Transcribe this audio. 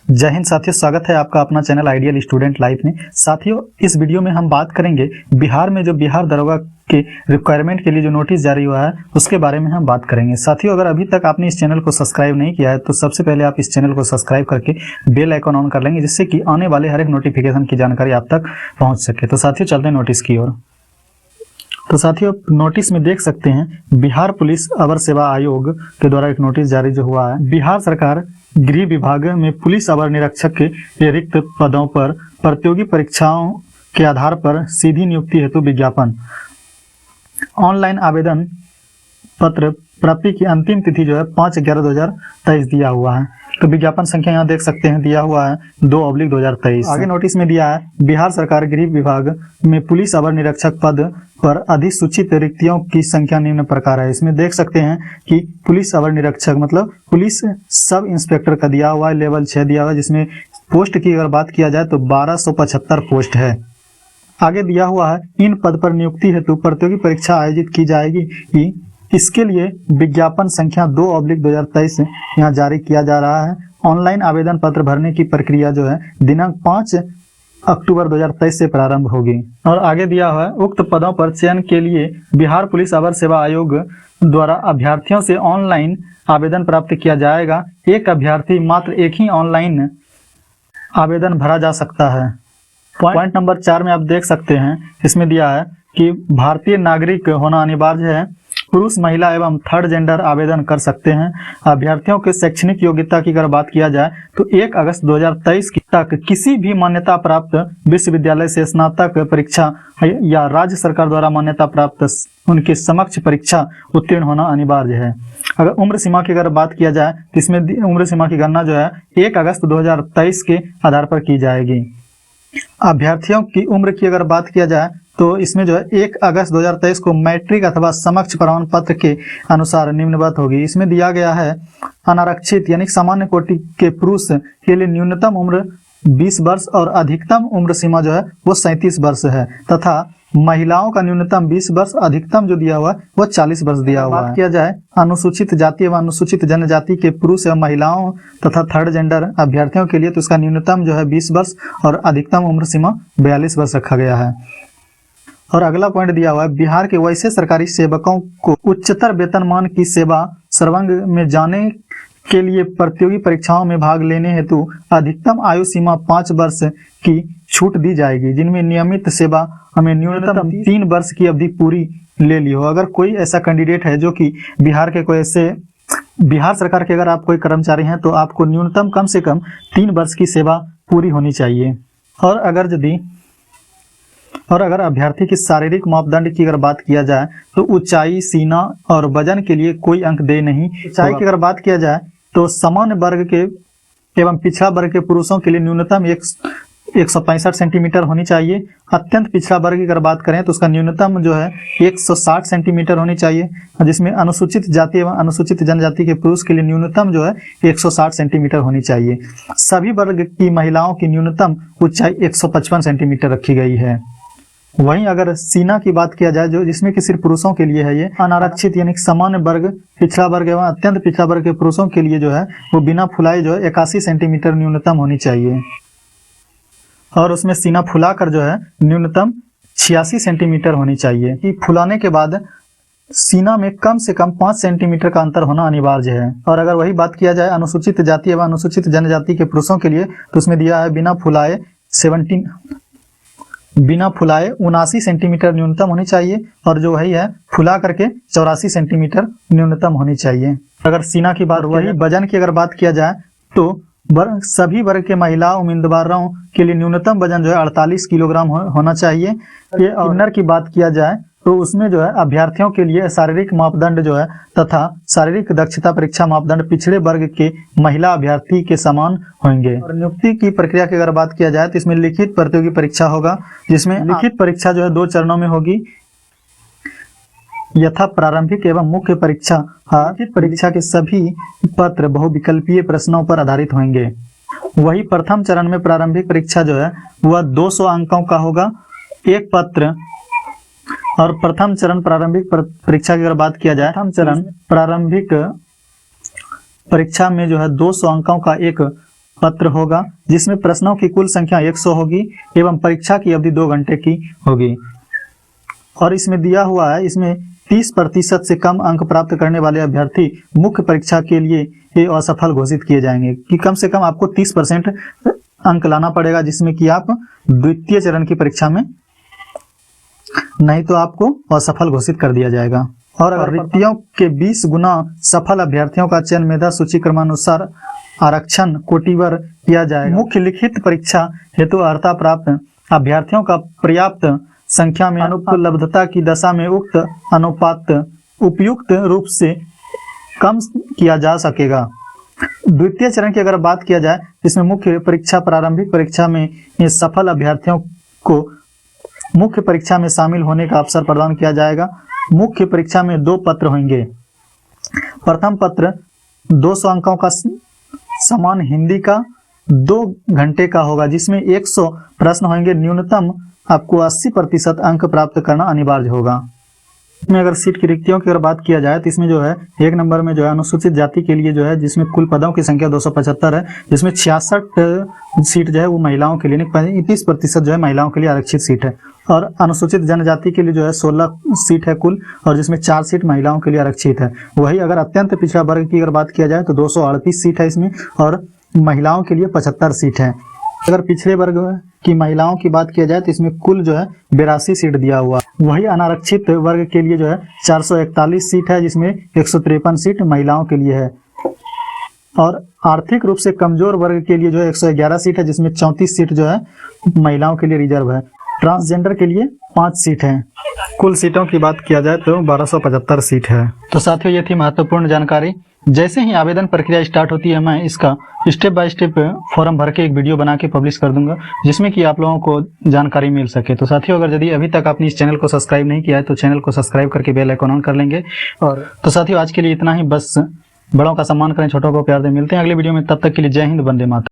जय हिंद साथियों, स्वागत है आपका अपना चैनल आइडियल स्टूडेंट लाइफ में। साथियों, इस वीडियो में हम बात करेंगे बिहार में जो बिहार दरोगा के रिक्वायरमेंट के लिए जो नोटिस जारी हुआ है उसके बारे में हम बात करेंगे। साथियों, अगर अभी तक आपने इस चैनल को सब्सक्राइब नहीं किया है तो सबसे पहले आप इस चैनल को सब्सक्राइब करके बेल आइकन ऑन कर लेंगे, जिससे कि आने वाले हर एक नोटिफिकेशन की जानकारी आप तक पहुँच सके। तो साथियों, चलते हैं नोटिस की ओर। तो साथियों, नोटिस में देख सकते हैं बिहार पुलिस अवर सेवा आयोग के द्वारा एक नोटिस जारी जो हुआ है। बिहार सरकार गृह विभाग में पुलिस अवर निरीक्षक के रिक्त पदों पर प्रतियोगी परीक्षाओं के आधार पर सीधी नियुक्ति हेतु विज्ञापन। ऑनलाइन आवेदन पत्र प्राप्ति की अंतिम तिथि जो है 5/11/2023 दिया हुआ है। तो विज्ञापन संख्या यहाँ देख सकते हैं, दिया हुआ है 2/2023। आगे नोटिस में दिया है बिहार सरकार गृह विभाग में पुलिस अवर निरीक्षक पद पर अधिसूचित रिक्तियों की संख्या निम्न प्रकार है। इसमें देख सकते हैं कि पुलिस अवर निरीक्षक मतलब पुलिस सब इंस्पेक्टर का दिया हुआ है, लेवल 6 दिया हुआ है, जिसमें पोस्ट की अगर बात किया जाए तो 1275 पोस्ट है। आगे दिया हुआ है इन पद पर नियुक्ति हेतु प्रतियोगी परीक्षा आयोजित की जाएगी। इसके लिए विज्ञापन संख्या 2/2023 यहाँ जारी किया जा रहा है। ऑनलाइन आवेदन पत्र भरने की प्रक्रिया जो है दिनांक 5 अक्टूबर 2023 से प्रारंभ होगी। और आगे दिया हुआ है उक्त पदों पर चयन के लिए बिहार पुलिस अवर सेवा आयोग द्वारा अभ्यर्थियों से ऑनलाइन आवेदन प्राप्त किया जाएगा। एक अभ्यर्थी मात्र एक ही ऑनलाइन आवेदन भरा जा सकता है। पॉइंट नंबर 4 में आप देख सकते हैं, इसमें दिया है कि भारतीय नागरिक होना अनिवार्य है। पुरुष, महिला एवं थर्ड जेंडर आवेदन कर सकते हैं। अभ्यर्थियों के शैक्षणिक योग्यता की अगर बात किया जाए तो 1 अगस्त 2023 तक किसी भी मान्यता प्राप्त विश्वविद्यालय से स्नातक परीक्षा या राज्य सरकार द्वारा मान्यता प्राप्त उनके समक्ष परीक्षा उत्तीर्ण होना अनिवार्य है। अगर उम्र सीमा की अगर बात किया जाए तो इसमें उम्र सीमा की गणना जो है 1 अगस्त 2023 के आधार पर की जाएगी। अभ्यर्थियों की उम्र की अगर बात किया जाए तो इसमें जो है 1 अगस्त 2023 को मैट्रिक अथवा समक्ष प्रमाण पत्र के अनुसार निम्नवत होगी। इसमें दिया गया है अनारक्षित यानी सामान्य कोटि के पुरुष के लिए न्यूनतम उम्र 20 वर्ष और अधिकतम उम्र सीमा जो है वो 37 वर्ष है, तथा महिलाओं का न्यूनतम 20 वर्ष, अधिकतम जो दिया हुआ है वो 40 वर्ष दिया हुआ है। बात किया जाए अनुसूचित जाति एवं अनुसूचित जनजाति के पुरुष एवं महिलाओं तथा थर्ड जेंडर अभ्यर्थियों के लिए तो इसका न्यूनतम जो है 20 वर्ष और अधिकतम उम्र सीमा 42 वर्ष रखा गया है। और अगला पॉइंट दिया हुआ है बिहार के वैसे सरकारी सेवकों को उच्चतर वेतनमान की सेवा सर्वांग में जाने के लिए प्रतियोगी परीक्षाओं में भाग लेने हेतु अधिकतम आयु सीमा 5 वर्ष की छूट दी जाएगी, जिनमें नियमित सेवा हमें न्यूनतम 3 वर्ष की अवधि पूरी ले ली हो। अगर कोई ऐसा कैंडिडेट है जो कि बिहार के कोई ऐसे बिहार सरकार के अगर आप कोई कर्मचारी हैं तो आपको न्यूनतम कम से कम 3 वर्ष की सेवा पूरी होनी चाहिए। और अगर अभ्यर्थी की शारीरिक मापदंड की अगर बात किया जाए तो ऊंचाई, सीना और वजन के लिए कोई अंक दे नहीं। ऊंचाई की अगर बात किया जाए तो सामान्य वर्ग के एवं पिछड़ा वर्ग के पुरुषों के लिए न्यूनतम 165 सेंटीमीटर होनी चाहिए। अत्यंत पिछड़ा वर्ग की अगर बात करें तो उसका न्यूनतम जो है 160 सेंटीमीटर होनी चाहिए, जिसमें अनुसूचित जाति एवं अनुसूचित जनजाति के पुरुष के लिए न्यूनतम जो है 160 सेंटीमीटर होनी चाहिए। सभी वर्ग की महिलाओं की न्यूनतम ऊंचाई 155 सेंटीमीटर रखी गई है। वहीं अगर सीना की बात किया जाए जो जिसमें कि सिर्फ पुरुषों के लिए है, ये अनारक्षित यानी सामान्य वर्ग, पिछड़ा वर्ग एवं अत्यंत पिछड़ा वर्ग के पुरुषों के लिए जो है वो बिना फुलाए जो है 81 सेंटीमीटर न्यूनतम होनी चाहिए। और उसमें सीना फुलाकर जो है न्यूनतम 86 सेंटीमीटर होनी चाहिए। कि फुलाने के बाद सीना में कम से कम 5 सेंटीमीटर का अंतर होना अनिवार्य है। और अगर वही बात किया जाए अनुसूचित जाति एवं अनुसूचित जनजाति के पुरुषों के लिए तो उसमें दिया है बिना फुलाए 79 सेंटीमीटर न्यूनतम होनी चाहिए, और जो वही है फुला करके 84 सेंटीमीटर न्यूनतम होनी चाहिए। अगर सीना की बात वही वजन की अगर बात किया जाए तो सभी वर्ग के महिला उम्मीदवारों के लिए न्यूनतम वजन जो है 48 किलोग्राम होना चाहिए। ये इनर की बात किया जाए तो उसमें जो है अभ्यर्थियों के लिए शारीरिक मापदंड जो है तथा शारीरिक दक्षता परीक्षा मापदंड पिछड़े वर्ग के महिला अभ्यर्थी के समान होंगे। और नियुक्ति की प्रक्रिया की अगर बात किया जाए तो इसमें लिखित प्रतियोगी परीक्षा होगा, जिसमें लिखित परीक्षा जो है 2 चरणों में होगी, यथा प्रारंभिक एवं मुख्य परीक्षा। लिखित परीक्षा के सभी पत्र बहुविकल्पीय प्रश्नों पर आधारित होंगे। वही प्रथम चरण में प्रारंभिक परीक्षा जो है वह 200 अंकों का होगा, एक पत्र। और प्रथम चरण प्रारंभिक परीक्षा की अगर बात किया जाए, प्रथम चरण प्रारंभिक परीक्षा में जो है 200 अंकों का एक पत्र होगा, जिसमें प्रश्नों की कुल संख्या 100 होगी एवं परीक्षा की अवधि 2 घंटे की होगी। और इसमें दिया हुआ है, इसमें 30% से कम अंक प्राप्त करने वाले अभ्यर्थी मुख्य परीक्षा के लिए ये असफल घोषित किए जाएंगे कि कम से कम आपको 30% अंक लाना पड़ेगा, जिसमें कि आप द्वितीय चरण की परीक्षा में, नहीं तो आपको असफल घोषित कर दिया जाएगा। और अगर रिक्तियों के 20 गुना सफल अभ्यर्थियों का चयन मेधा सूची क्रमानुसार आरक्षण कोटिवर किया जाएगा। मुख्य लिखित परीक्षा हेतु अर्हता प्राप्त अभ्यर्थियों का पर्याप्त संख्या में अनुपलब्धता की दशा में उक्त अनुपात उपयुक्त रूप से कम किया जा सकेगा। द्वितीय चरण की अगर बात किया जाए, इसमें मुख्य परीक्षा प्रारंभिक परीक्षा में सफल अभ्यर्थियों को मुख्य परीक्षा में शामिल होने का अवसर प्रदान किया जाएगा। मुख्य परीक्षा में 2 पत्र होंगे। प्रथम पत्र 200 अंकों का समान हिंदी का 2 घंटे का होगा, जिसमें 100 प्रश्न होंगे। न्यूनतम आपको 80% अंक प्राप्त करना अनिवार्य होगा। इसमें अगर सीट की रिक्तियों की अगर बात किया जाए तो इसमें जो है 1 नंबर में जो है अनुसूचित जाति के लिए जो है, जिसमें कुल पदों की संख्या 275 है, जिसमें 66 सीट जो है वो महिलाओं के लिए, 35% जो है महिलाओं के लिए आरक्षित सीट है। और अनुसूचित जनजाति के लिए जो है 16 सीट है कुल, और जिसमें 4 सीट महिलाओं के लिए आरक्षित है। वही अगर अत्यंत पिछड़ा वर्ग की अगर बात किया जाए तो 238 सीट है इसमें, और महिलाओं के लिए 75 सीट है। अगर पिछड़े वर्ग की महिलाओं की बात किया जाए तो इसमें कुल जो है 82 सीट दिया हुआ। वही अनारक्षित वर्ग के लिए जो है 441 सीट है, जिसमें 153 सीट महिलाओं के लिए है। और आर्थिक रूप से कमजोर वर्ग के लिए जो है 111 सीट है, जिसमें 34 सीट जो है महिलाओं के लिए रिजर्व है। ट्रांसजेंडर के लिए 5 सीट है। कुल सीटों की बात किया जाए तो 1275 सीट है। तो साथियों, ये थी महत्वपूर्ण जानकारी। जैसे ही आवेदन प्रक्रिया स्टार्ट होती है, मैं इसका स्टेप बाय स्टेप फॉर्म भर के एक वीडियो बना के पब्लिश कर दूंगा, जिसमें कि आप लोगों को जानकारी मिल सके। तो साथियों, अगर यदि अभी तक आपने इस चैनल को सब्सक्राइब नहीं किया है तो चैनल को सब्सक्राइब करके बेल आइकन ऑन कर लेंगे। और तो साथियों, आज के लिए इतना ही। बस बड़ों का सम्मान करें, छोटों को प्यार दें। मिलते हैं अगले वीडियो में, तब तक के लिए जय हिंद, वंदे मातरम।